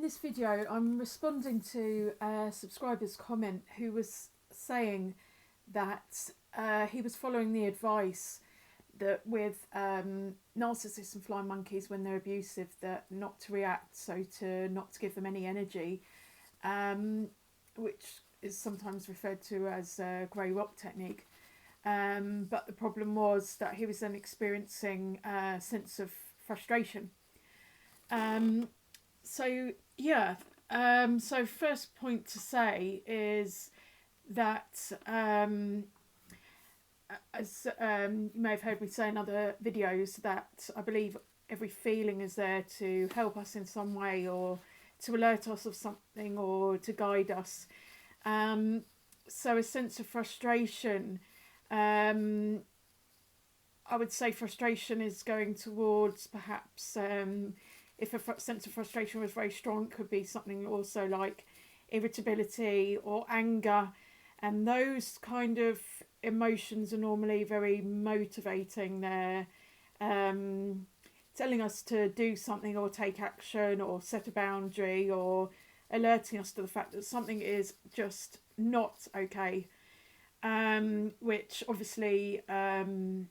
this video, I'm responding to a subscriber's comment who was saying that he was following the advice that with narcissists and flying monkeys, when they're abusive, that not to react, so to not to give them any energy, which is sometimes referred to as a grey rock technique. But the problem was that he was then experiencing a sense of frustration. So first point to say is that, as you may have heard me say in other videos, that I believe every feeling is there to help us in some way, or to alert us of something, or to guide us. So a sense of frustration, I would say frustration is going towards perhaps, if a sense of frustration was very strong, it could be something also like irritability or anger. And those kind of emotions are normally very motivating. They're telling us to do something or take action or set a boundary, or alerting us to the fact that something is just not okay. Which obviously, when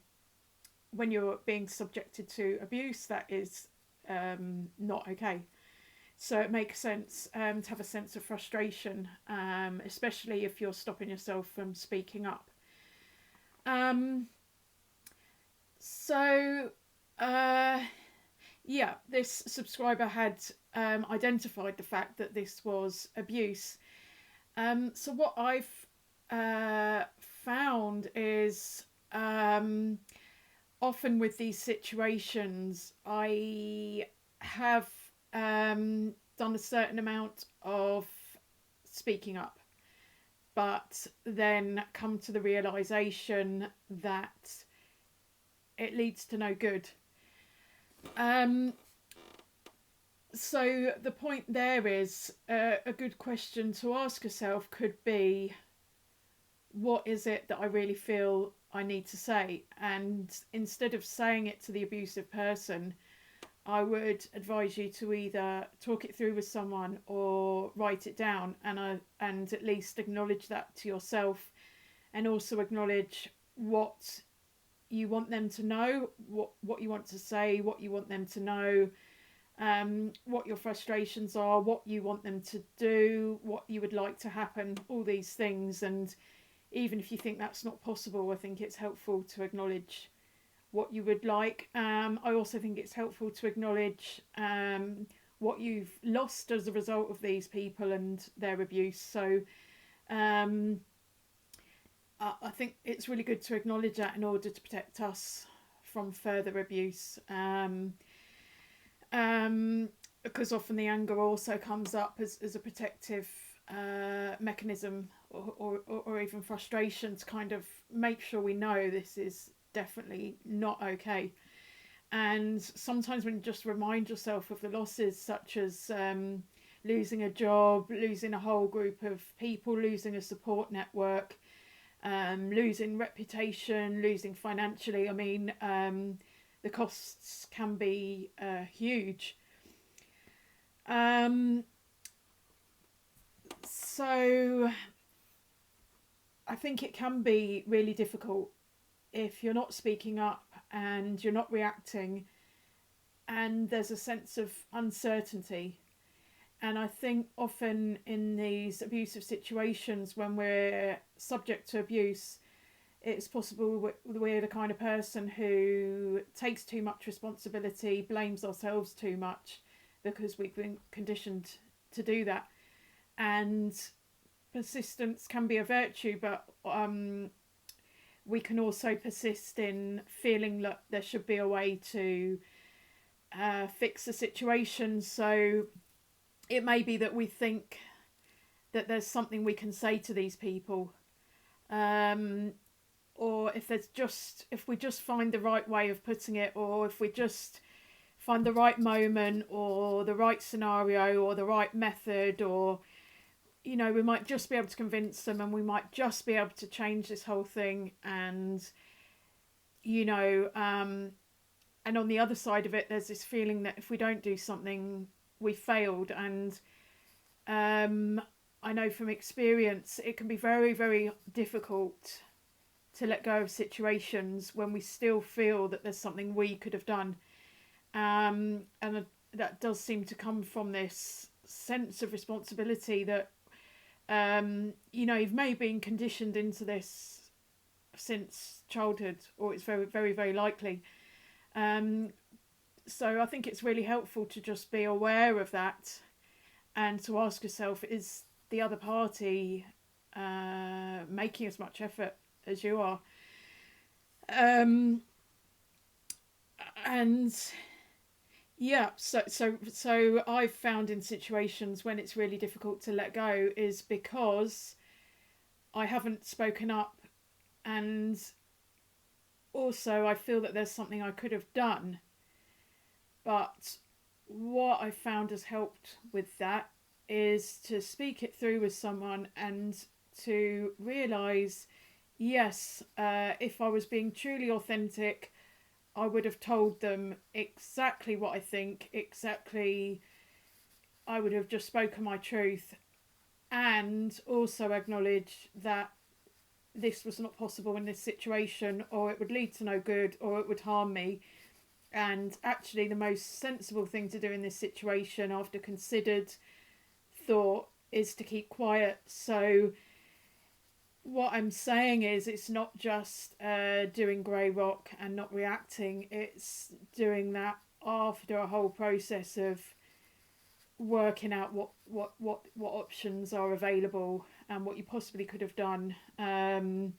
you're being subjected to abuse, that is not okay. So it makes sense to have a sense of frustration, especially if you're stopping yourself from speaking up. This subscriber had identified the fact that this was abuse. So what I've found is, often with these situations, I have done a certain amount of speaking up, but then come to the realization that it leads to no good. So the point there is, a good question to ask yourself could be, what is it that I really feel I need to say? And instead of saying it to the abusive person, I would advise you to either talk it through with someone or write it down, and at least acknowledge that to yourself, and also acknowledge what you want them to know, what you want to say, what you want them to know, what your frustrations are, what you want them to do, what you would like to happen, all these things. And even if you think that's not possible, I think it's helpful to acknowledge what you would like. I also think it's helpful to acknowledge what you've lost as a result of these people and their abuse. So I think it's really good to acknowledge that in order to protect us from further abuse. Because often the anger also comes up as a protective mechanism, or even frustration, to kind of make sure we know this is definitely not okay. And sometimes when you just remind yourself of the losses, such as losing a job, losing a whole group of people, losing a support network, losing reputation, losing financially, I mean, the costs can be huge. So I think it can be really difficult if you're not speaking up and you're not reacting, and there's a sense of uncertainty. And I think often in these abusive situations, when we're subject to abuse, it's possible we're the kind of person who takes too much responsibility, blames ourselves too much, because we've been conditioned to do that. And persistence can be a virtue, but we can also persist in feeling that there should be a way to fix the situation. So it may be that we think that there's something we can say to these people, or if we just find the right way of putting it, or if we just find the right moment or the right scenario or the right method, or we might just be able to convince them, and we might just be able to change this whole thing. And and on the other side of it, there's this feeling that if we don't do something, we failed. And I know from experience it can be very, very difficult to let go of situations when we still feel that there's something we could have done. And that does seem to come from this sense of responsibility that, you've maybe been conditioned into this since childhood, or it's very, very, very likely. So I think it's really helpful to just be aware of that and to ask yourself, is the other party making as much effort as you are? And yeah, so I've found in situations when it's really difficult to let go is because I haven't spoken up, and also I feel that there's something I could have done. But what I found has helped with that is to speak it through with someone and to realise, yes, if I was being truly authentic, I would have told them exactly what I think, I would have just spoken my truth, and also acknowledge that this was not possible in this situation, or it would lead to no good, or it would harm me. And actually, the most sensible thing to do in this situation, after considered thought, is to keep quiet. So what I'm saying is, it's not just doing grey rock and not reacting. It's doing that after a whole process of working out what options are available and what you possibly could have done, and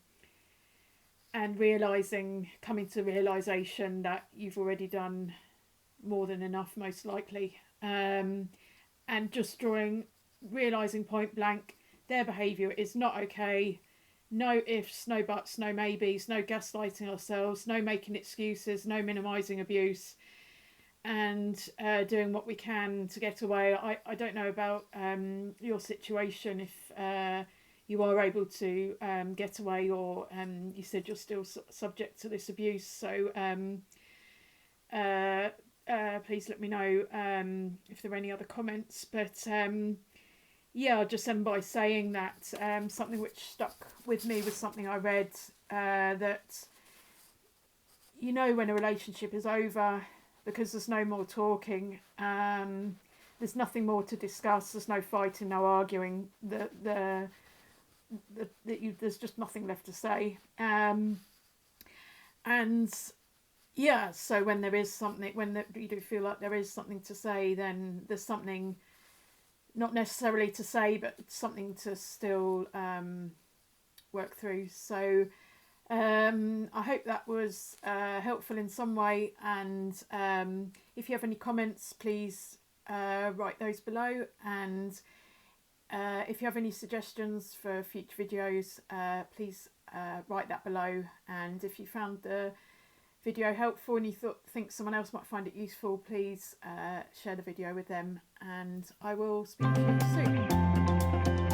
coming to realization that you've already done more than enough, most likely, and just realizing point blank their behavior is not okay. No ifs, no buts, no maybes, no gaslighting ourselves, no making excuses, no minimizing abuse, and doing what we can to get away. I don't know about your situation, if you are able to get away, or you said you're still subject to this abuse. So please let me know if there are any other comments. But yeah, I'll just end by saying that something which stuck with me was something I read, that when a relationship is over, because there's no more talking, there's nothing more to discuss, there's no fighting, no arguing, there's just nothing left to say. And yeah, so when there is something, you do feel like there is something to say, then there's something not necessarily to say, but something to still work through. So I hope that was helpful in some way, and if you have any comments, please write those below, and if you have any suggestions for future videos, please write that below. And if you found the video helpful and you think someone else might find it useful, please share the video with them, and I will speak to you soon.